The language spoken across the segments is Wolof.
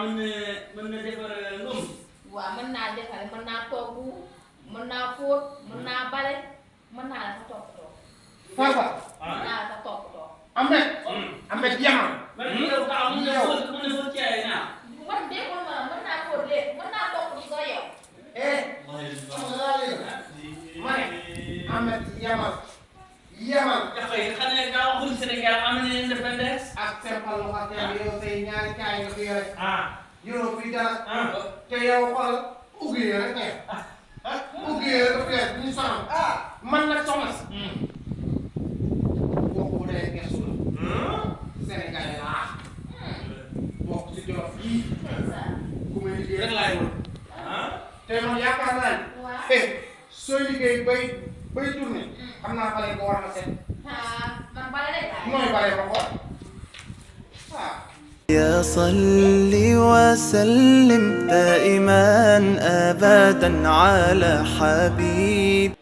mën na defar ngëm. waaw mën naa defar mën naa togg mën naa fóot mën naa bale mën naa la sa toppatoo. Farba. mën naa la sa toppatoo. Ahmed Yaman. man yow ka mën na fóot ci ay naa. man de mën naa fóot léegi mën naa togg di ko yow. Ahmed Yaman. Yaman. dafay xam ne gaa waxul Sénégal am na indépendance. ak sempal lu wax yow say ñaari kaay nga fi yore. yoroo fi dara. te yow xool ouvrier rek ne. ouvrier rek fees bu ñu sonal. man nag soxna si. bokk bu dee gëstu la. Sénégal laa. bokk ci Jolof yii. ku may liggéey rek laay wër. te man yaakaar naa ne. sooy liggéey bay tourné. xam naa bale ko war na set. man bale rek laay. mooy bale ba xool. يا صل وسلم دائما أبدا على حبيب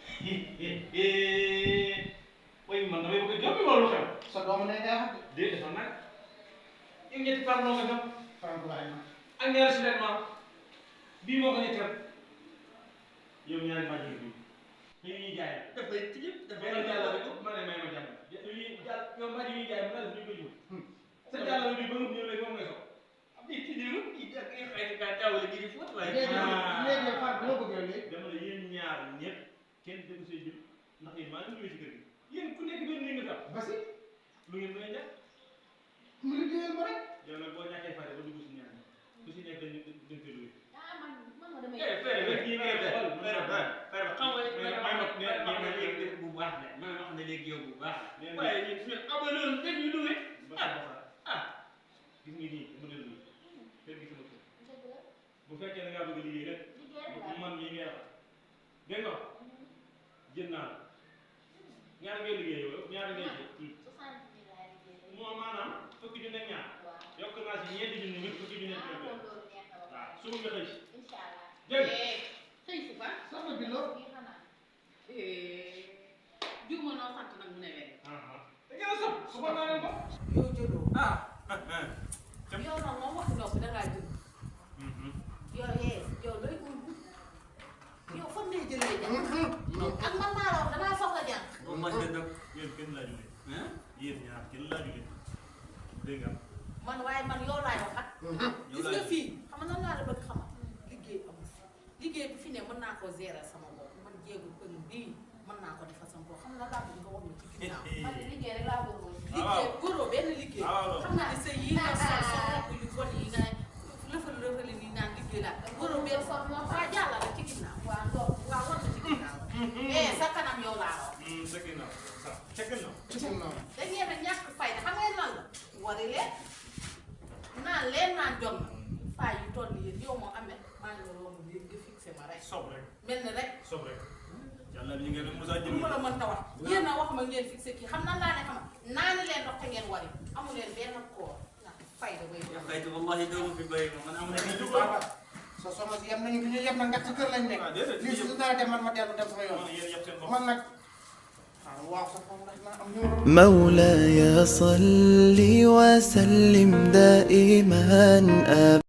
way man damay bëgg a jombi wala lu xew. sa doomu ne day wax. déedéet dafa nag. yow ñetti fan loo nga jom. Farba. ak ñaari soulèvement bii moo ko ñetteel. yow ñaari bàjj bi. ñu ñuy jaay. dafay tijji dafay jàll rek ma ne may ma jàmm. ñuy jàll ñoom bàjj ñuy jaay ma ne ñu ko jiw. sa jàll bi ba mu ñëw léegi moom ngay sox. am na ci diiru kii ak ay xayma gaa jawwale gi di fóot waaye. léegi Farba loo bëgg léegi. dama ne yéen ñaar ñëpp kenn dégg say jël ndax yéen maa ngi ñëwee ci kër gi. yéen ku nekk benn nii nga tax. Basi. lu ngeen mën a def. mu liggéeyal ma rek. yow nag boo ñàkkee fayda ba dugg si ñaar ñi ku si nekk dañ koy luwe. man ma damay. fere kii ngay def fere ba xam nga may ma léegi bu baax ne may wax ne léegi yow bu baax. waaye ñun suñu abonné woon dañ ñu luwe. gis nga nii mën na luwe kër gi sama kër bu fekkee da ngaa bëgg a liggéey rek man mii ngay wax dégg nga jën naa la ñaar ngay liggéey yow ñaar ngay jël moo maanaam fukki junni ak ñaar yokk naa si ñeenti junni nit fukki junni ak ñaar waaw suba nga xëy si dégg xëy si ba sama bi loo. jiw ma noo sant nag mu ne wér. da ngeen a sopp suba naa leen ko yow jëloo. jëm yow nag moom waxu ndox bi da ngaa jël. yow looy yow fan ngay jëlee jàng. ak man maa la wax damaa soxla jàng. yéen kenn laa julee yéen ñaar kenn laa julee dégg nga man waaye man yow laay wax ak. gis nga fii xam nga nan laa la bëgg xamal liggéey amul liggéey bi fi ne mën naa koo gérer sama bopp man jéegu pël bii mën naa ko defal sama bopp xam nga laa bëgg nga wax ma ci ginnaaw. man de liggéey rek laa bëgg. liggéey góoroo benn liggéey. xam nga ne sa yii nga sol soxla yu bon yi nga lëfal nii naan liggéey laa góoroo benn sol moo faa jàll rek ci ginnaaw. waaw ndox waaw war na ci ginnaaw. sa kanam yow laa wax. sa ginnaaw sa ginnaaw da ngeen a ñàkk fayda xam ngeen lan la wari leen naan jot na fay yu toll nii yéen yow moo amee maa ngi la romb léegi nga fixé ma rek sob rek mel ni rek sob rek yàlla li ngeen Moussa lu ma la mënta wax yéen a wax ma ngeen fixé kii xam nan laa ne xama naani leen ndox te ngeen wari amu leen benn koor ñàkk fayda bay ya fayda wallahi doomu fi bay man am na ni du sa soxna si yem nañu fi ñu yem na nga ci kër lañ nekk. lii su dara dem man ma dellu dem sama yoon. man nag waaw sa foofu ndax naa am numéro. مولاي صل وسلم دائما أبدا